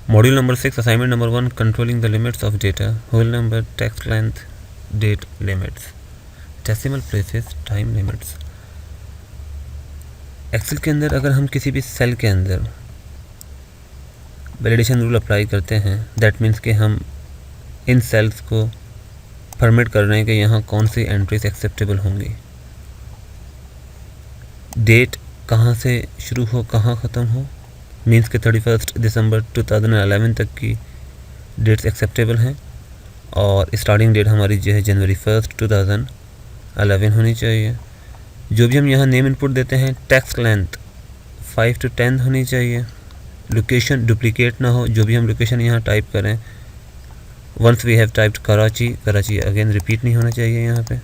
Module number 6, assignment number 1, controlling the limits of data, whole number, text length, date limits, decimal places, time limits. Excel के अंदर अगर हम किसी भी cell के अंदर वैलिडेशन रूल अप्लाई करते हैं, दैट मीन्स कि हम इन सेल्स को परमिट कर रहे हैं कि यहाँ कौन सी एंट्रीज एक्सेप्टेबल होंगी, डेट कहाँ से शुरू हो कहाँ ख़त्म हो, मीन्स के 31 दिसंबर 2011 तक की डेट्स एक्सेप्टेबल हैं और स्टार्टिंग डेट हमारी जो है जनवरी 1 2011 होनी चाहिए। जो भी हम यहाँ नेम इनपुट देते हैं, टेक्स्ट लेंथ 5 to 10 होनी चाहिए, लोकेशन डुप्लीकेट ना हो, जो भी हम लोकेशन यहाँ टाइप करें, once we have typed Karachi again repeat नहीं होना चाहिए यहाँ पे।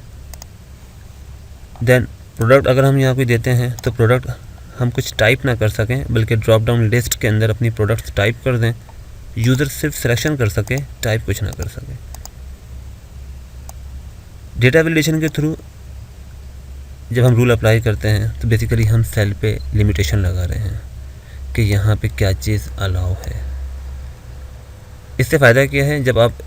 देन प्रोडक्ट अगर हम यहाँ पे देते हैं तो प्रोडक्ट हम कुछ टाइप ना कर सकें, बल्कि ड्रॉप डाउन लिस्ट के अंदर अपनी प्रोडक्ट्स टाइप कर दें, यूज़र सिर्फ सिलेक्शन कर सके, टाइप कुछ ना कर सके। डेटा वैलिडेशन के थ्रू जब हम रूल अप्लाई करते हैं तो बेसिकली हम सेल पे लिमिटेशन लगा रहे हैं कि यहाँ पे क्या चीज़ अलाउ है। इससे फ़ायदा क्या है, जब आप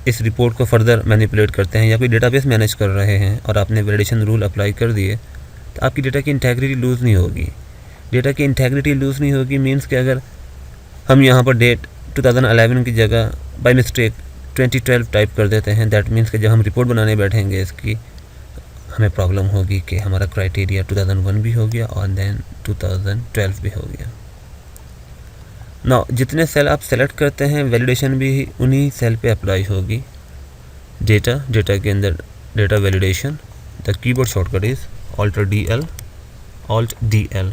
इस रिपोर्ट को फर्दर मैनिपुलेट करते हैं या कोई डेटाबेस मैनेज कर रहे हैं और आपने वैलिडेशन रूल अप्लाई कर दिए, तो आपकी डेटा की इंटेग्रिटी लूज़ नहीं होगी। डेटा की इंटेग्रिटी लूज़ नहीं होगी मीन्स कि अगर हम यहाँ पर डेट 2011 की जगह बाय मिस्टेक 2012 टाइप कर देते हैं, दैट मीन्स कि जब हम रिपोर्ट बनाने बैठेंगे इसकी हमें प्रॉब्लम होगी कि हमारा क्राइटेरिया 2001 भी हो गया और देन 2012 भी हो गया। ना जितने सेल आप सेलेक्ट करते हैं वैलिडेशन भी उन्हीं सेल पे अप्लाई होगी। डेटा के अंदर data validation, the keyboard shortcut is Alt DL।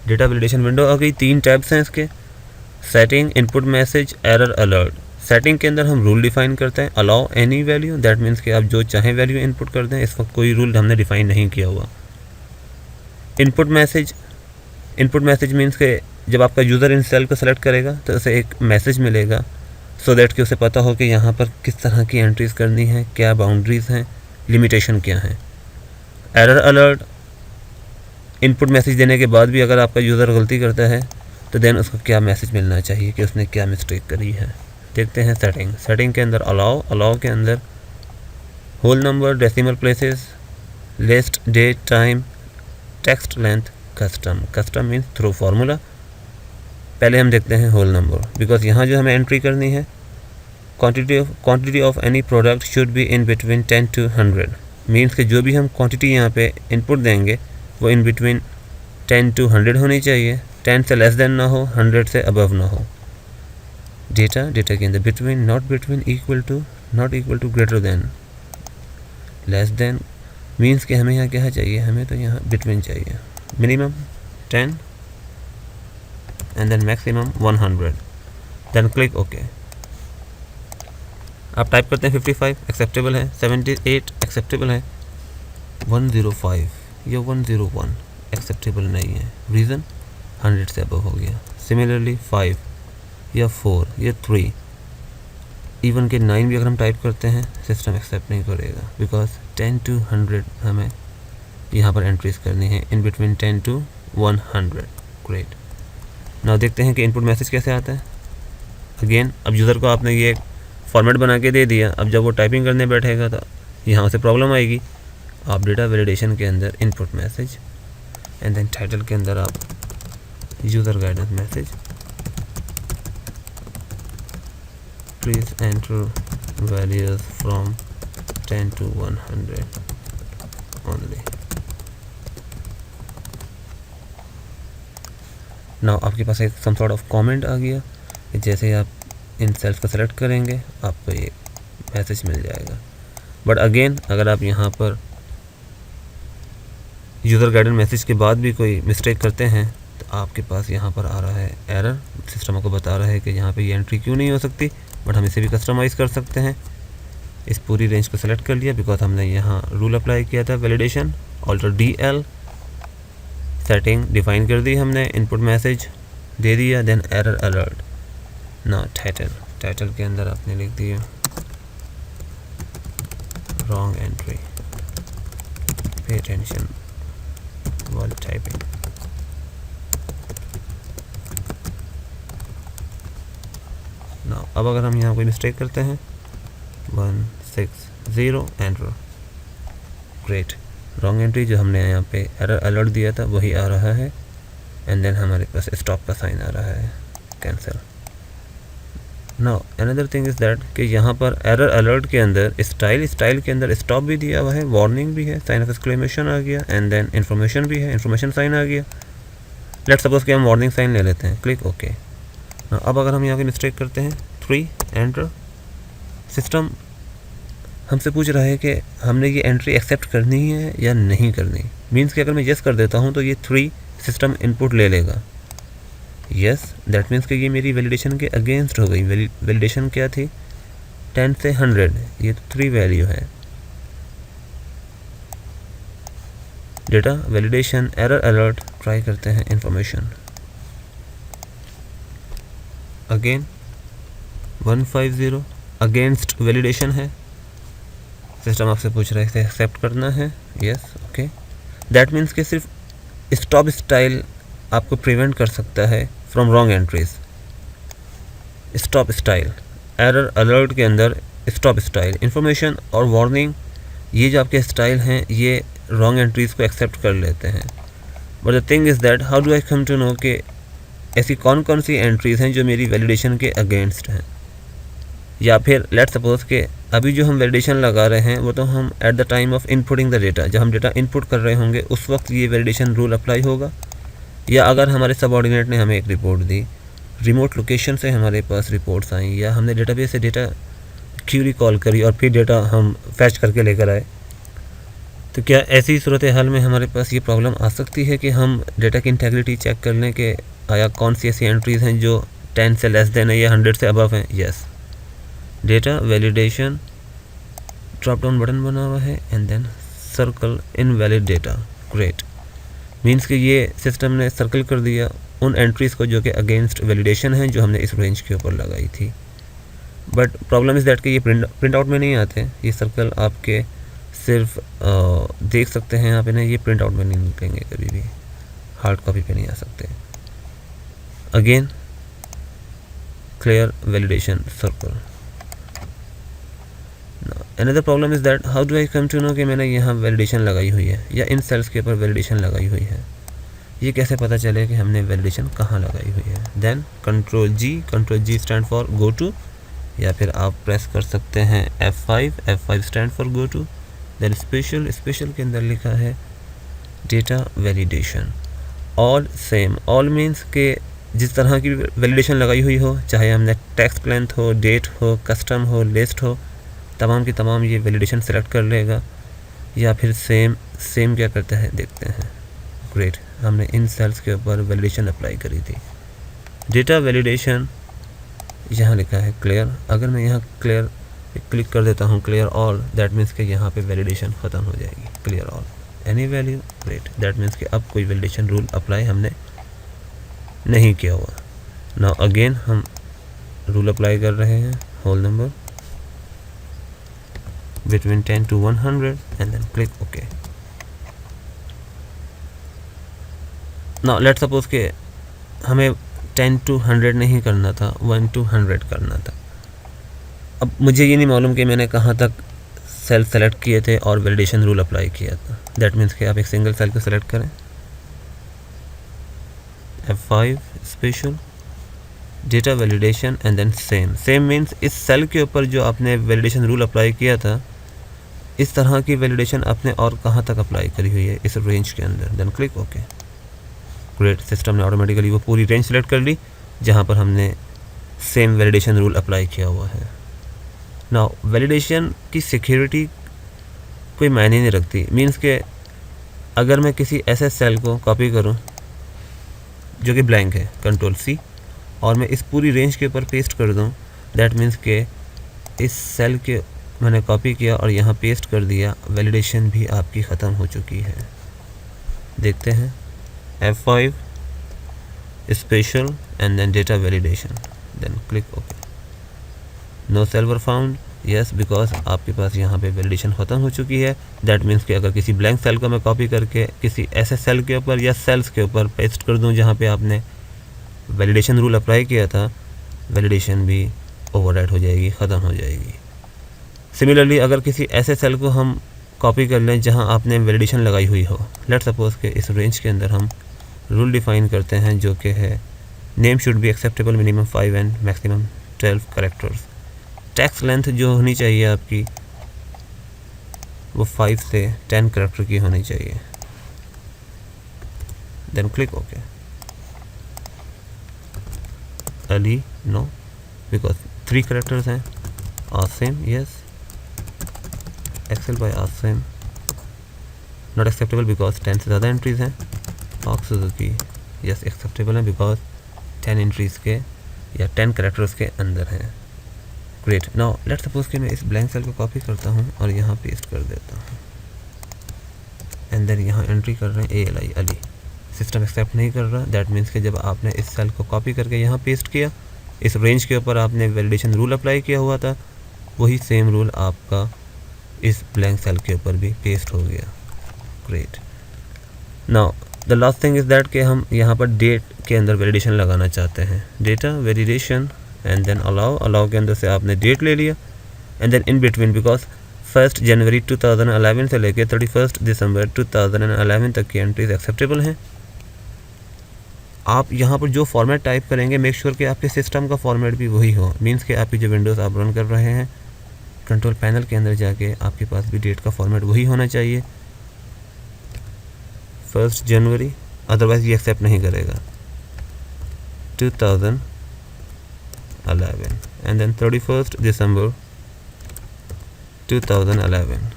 Data validation window आ गई। 3 टैब्स हैं इसके, setting, input message, error alert. Setting के अंदर हम रूल डिफाइन करते हैं, allow any value, that means कि आप जो चाहें वैल्यू इनपुट कर दें, इस वक्त कोई रूल हमने डिफाइन नहीं किया हुआ। इनपुट मैसेज मीन्स के जब आपका यूज़र इन सेल को सेलेक्ट करेगा तो उसे एक मैसेज मिलेगा सो दैट कि उसे पता हो कि यहाँ पर किस तरह की एंट्रीज़ करनी है, क्या बाउंड्रीज़ हैं, लिमिटेशन क्या है। एरर अलर्ट, इनपुट मैसेज देने के बाद भी अगर आपका यूज़र गलती करता है तो देन उसको क्या मैसेज मिलना चाहिए कि उसने क्या मिस्टेक करी है। देखते हैं सेटिंग के अंदर अलाउ के अंदर whole number, decimal places, list, date, time, text length, custom means through formula. पहले हम देखते हैं होल नंबर, बिकॉज यहाँ जो हमें एंट्री करनी है, quantity of any product should be in between 10 to 100, means कि जो भी हम क्वांटिटी यहाँ पे इनपुट देंगे वो इन बिटवीन 10 to 100 होनी चाहिए। 10 से लेस देन ना हो, 100 से अबव ना हो। डेटा के अंदर between, not between, equal to, not equal to, greater than, less than, means कि हमें यहाँ क्या चाहिए, हमें तो यहाँ बिटवीन चाहिए। Minimum 10 and then maximum 100, then click okay. आप टाइप करते हैं 55 एक्सेप्टेबल है, 78 एक्सेप्टेबल है, 105 या 101 एक्सेप्टेबल नहीं है, रीज़न 100 से अबव हो गया। सिमिलरली 5 या 4 या 3, इवन के 9 भी अगर हम टाइप करते हैं सिस्टम एक्सेप्ट नहीं करेगा, बिकॉज 10 to 100 हमें यहाँ पर एंट्रीज करनी है, in between 10 to 100। Great. Now देखते हैं कि इनपुट मैसेज कैसे आता है। अगेन अब यूज़र को आपने ये फॉर्मेट बना के दे दिया, अब जब वो टाइपिंग करने बैठेगा तो यहाँ से प्रॉब्लम आएगी। आप डेटा वैलिडेशन के अंदर input message and then title के अंदर आप user guidance message, please enter values from 10 to 100 only. Now आपके पास एक सम सॉर्ट ऑफ कमेंट आ गया कि जैसे आप इन सेल्स को सेलेक्ट करेंगे आपको ये मैसेज मिल जाएगा। बट अगेन अगर आप यहाँ पर यूज़र गाइडेंस मैसेज के बाद भी कोई मिस्टेक करते हैं तो आपके पास यहाँ पर आ रहा है एरर, सिस्टम आपको बता रहा है कि यहाँ पे ये एंट्री क्यों नहीं हो सकती। बट हम इसे भी कस्टमाइज़ कर सकते हैं। इस पूरी रेंज को सेलेक्ट कर लिया बिकॉज हमने यहाँ रूल अप्लाई किया था validation, Alt DL। Setting define कर दी हमने, इनपुट मैसेज दे दिया, देन एरर अलर्ट। ना टाइटल के अंदर आपने लिख दिया wrong entry, pay attention while typing। ना अब अगर हम यहाँ कोई मिस्टेक करते हैं 160 एंटर, ग्रेट, रॉन्ग एंट्री जो हमने यहाँ पे एरर अलर्ट दिया था वही आ रहा है, एंड देन हमारे पास स्टॉप का साइन आ रहा है, cancel. Now another thing is that कि यहाँ पर एरर अलर्ट के अंदर स्टाइल के अंदर स्टॉप भी दिया हुआ है, वार्निंग भी है, साइन ऑफ एक्सक्लेमेशन आ गया, एंड देन इन्फॉर्मेशन भी है, इन्फॉर्मेशन साइन आ गया। लेट्स सपोज कि हम वार्निंग साइन ले लेते हैं, क्लिक ओके। अब अगर हम यहाँ पे मिस्टेक करते हैं 3 एंटर, सिस्टम हमसे पूछ रहा है कि हमने ये एंट्री एक्सेप्ट करनी है या नहीं करनी। मीन्स कि अगर मैं येस कर देता हूँ तो ये 3 सिस्टम इनपुट ले लेगा, यस, दैट मीन्स कि ये मेरी वैलिडेशन के अगेंस्ट हो गई। वैलिडेशन क्या थी, 10 से 100, ये तो 3 वैल्यू है। Data validation, error alert, try करते हैं इन्फॉर्मेशन। अगेन 150 अगेंस्ट वैलिडेशन है, सिस्टम आपसे पूछ रहा है इसे एक्सेप्ट करना है, यस ओके। दैट मीन्स कि सिर्फ स्टॉप स्टाइल आपको प्रिवेंट कर सकता है from wrong entries. Stop style, error alert के अंदर स्टॉप स्टाइल, इन्फॉर्मेशन और वार्निंग, ये जो आपके स्टाइल हैं ये रॉन्ग एंट्रीज को एक्सेप्ट कर लेते हैं। But the thing is that how do I come to know कि ऐसी कौन कौन सी एंट्रीज हैं जो मेरी वैलिडेशन के अगेंस्ट हैं। या फिर लेट्स सपोज कि अभी जो हम वैलिडेशन लगा रहे हैं वो तो हम at the time of inputting the data, जब हम डेटा इनपुट कर रहे होंगे उस वक्त ये वैलिडेशन रूल अप्लाई होगा। या अगर हमारे सबऑर्डिनेट ने हमें एक रिपोर्ट दी, रिमोट लोकेशन से हमारे पास रिपोर्ट्स आई, या हमने डेटाबेस से डेटा क्यूरी कॉल करी और फिर डेटा हम फैच करके लेकर आए, तो क्या ऐसी सूरत हाल में हमारे पास ये प्रॉब्लम आ सकती है कि हम डेटा की इंटेग्रिटी चेक कर लें कि आया कौन सी ऐसी एंट्रीज़ हैं जो 10 से लेस देन है या 100 से अबव हैं। Yes, data validation, drop down button बना हुआ है, and then circle invalid data, great. Means कि ये सिस्टम ने सर्कल कर दिया उन एंट्रीज़ को जो कि अगेंस्ट वैलिडेशन है जो हमने इस रेंज के ऊपर लगाई थी। बट प्रॉब्लम इज़ दैट कि ये प्रिंट आउट में नहीं आते, ये सर्कल आपके सिर्फ देख सकते हैं आप इन्हें, ये प्रिंट आउट में नहीं निकलेंगे कभी भी, हार्ड कॉपी पे नहीं आ सकते। Again clear validation circle. Another problem is that how do I come to know कि मैंने यहाँ वैलिडेशन लगाई हुई है या इन सेल्स के ऊपर वैलिडेशन लगाई हुई है, ये कैसे पता चले कि हमने वैलिडेशन कहाँ लगाई हुई है। Then control G stand for go to, या फिर आप प्रेस कर सकते हैं F5 stand for go to. Then special के अंदर लिखा है data validation. All same, all means के जिस तरह की वैलिडेशन लगाई हुई हो, चाहे हमने टेक्स्ट लेंथ हो, डेट हो, कस्टम हो, लिस्ट हो, तमाम की तमाम ये वैलिडेशन सेलेक्ट कर लेगा। या फिर सेम क्या करता है देखते हैं, ग्रेट, हमने इन सेल्स के ऊपर वैलिडेशन अप्लाई करी थी। डेटा वैलिडेशन यहाँ लिखा है क्लियर, अगर मैं यहाँ क्लियर पे क्लिक कर देता हूँ, क्लियर ऑल, दैट मीन्स कि यहाँ पे वैलिडेशन ख़त्म हो जाएगी। Clear all any value, great, that means कि अब कोई वैलिडेशन रूल अप्लाई हमने नहीं किया हुआ। नाउ अगेन हम रूल अप्लाई कर रहे हैं, whole number between 10 to 100 and then click OK. Now let's suppose कि हमें 10 to 100 नहीं करना था, 1 to 100 करना था। अब मुझे ये नहीं मालूम कि मैंने कहाँ तक सेल सेलेक्ट किए थे और वैलिडेशन रूल अप्लाई किया था। दैट मीन्स कि आप एक सिंगल सेल को सेलेक्ट करें, F5 special data validation, and then same means इस सेल के ऊपर जो आपने वैलिडेशन रूल अप्लाई किया था इस तरह की वैलिडेशन आपने और कहाँ तक अप्लाई करी हुई है इस रेंज के अंदर। Then click okay, great, system ने ऑटोमेटिकली वो पूरी रेंज सेलेक्ट कर ली जहाँ पर हमने सेम वैलिडेशन रूल अप्लाई किया हुआ है। नाउ वैलिडेशन की सिक्योरिटी कोई मायने नहीं रखती। मीन्स के अगर मैं किसी ऐसे सेल को कॉपी करूँ जो कि ब्लैंक है, कंट्रोल-C, और मैं इस पूरी रेंज के ऊपर पेस्ट कर दूँ, दैट मीन्स के इस सेल के मैंने कॉपी किया और यहाँ पेस्ट कर दिया, वैलिडेशन भी आपकी ख़त्म हो चुकी है। देखते हैं F5 special and then data validation, then click okay. No cell were found, yes, because आपके पास यहाँ पे वैलिडेशन ख़त्म हो चुकी है। दैट मीन्स कि अगर किसी ब्लैंक सेल को मैं कॉपी करके किसी ऐसे सेल के ऊपर या सेल्स के ऊपर पेस्ट कर दूँ जहाँ पे आपने वैलिडेशन रूल अप्लाई किया था, वैलिडेशन भी ओवरराइट हो जाएगी, ख़त्म हो जाएगी। सिमिलरली अगर किसी ऐसे सेल को हम कॉपी कर लें जहां आपने वैलिडेशन लगाई हुई हो, लेट सपोज़ के इस रेंज के अंदर हम रूल डिफ़ाइन करते हैं जो कि है name should be acceptable minimum 5 and maximum 12 characters. Text length जो होनी चाहिए आपकी वो 5 से 10 कैरेक्टर की होनी चाहिए। Then click okay. Ali no, because 3 characters हैं। Asim yes, Excel by Asim not acceptable because 10 से ज़्यादा एंट्रीज़ हैं। पार्क सुजुकी यस एक्सेप्टेबल है बिकॉज 10 एंट्रीज़ के या 10 कैरेक्टर्स के अंदर हैं। ग्रेट। नाउ लेट्स सपोज कि मैं इस ब्लैंक सेल को कॉपी करता हूँ और यहाँ पेस्ट कर देता हूँ एंड देन यहाँ एंट्री कर रहे हैं ALI अली। सिस्टम एक्सेप्ट नहीं कर रहा। दैट मीन्स कि जब आपने इस सेल को कॉपी करके यहाँ पेस्ट किया, इस रेंज के ऊपर आपने वैलिडेशन रूल अप्लाई किया हुआ था, वही सेम रूल आपका इस ब्लैंक सेल के ऊपर भी पेस्ट हो गया। Great. Now the last thing is that कि हम यहाँ पर डेट के अंदर वैलिडेशन लगाना चाहते हैं। Data validation and then allow के अंदर से आपने डेट ले लिया and then in between because 1 जनवरी 2011 से लेकर 31 दिसंबर 2011 तक की एंट्रीज एक्सेप्टेबल हैं। आप यहाँ पर जो फॉर्मेट टाइप करेंगे मेक श्योर कि आपके सिस्टम का फॉर्मेट भी वही हो। मीन्स कि आपकी जो विंडोज़ आप रन कर रहे हैं कंट्रोल पैनल के अंदर जाके आपके पास भी डेट का फॉर्मेट वही होना चाहिए 1 जनवरी, अदरवाइज़ ये एक्सेप्ट नहीं करेगा। 2011 एंड देन 31 दिसंबर 2011।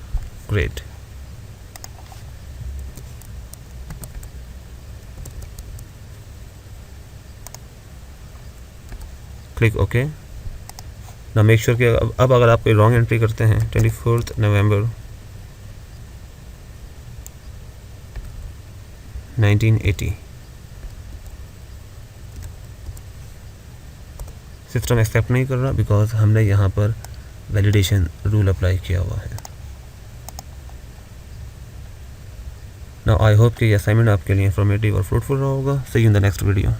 ग्रेट। Click okay. ना मेक श्योर कि अब अगर आप कोई रॉन्ग एंट्री करते हैं 24 नवंबर 1980, सिस्टम एक्सेप्ट नहीं कर रहा बिकॉज हमने यहाँ पर वैलिडेशन रूल अप्लाई किया हुआ है। नाउ आई होप कि ये असाइनमेंट आपके लिए इंफॉर्मेटिव और फ्रूटफुल रहा होगा। See you in the next video.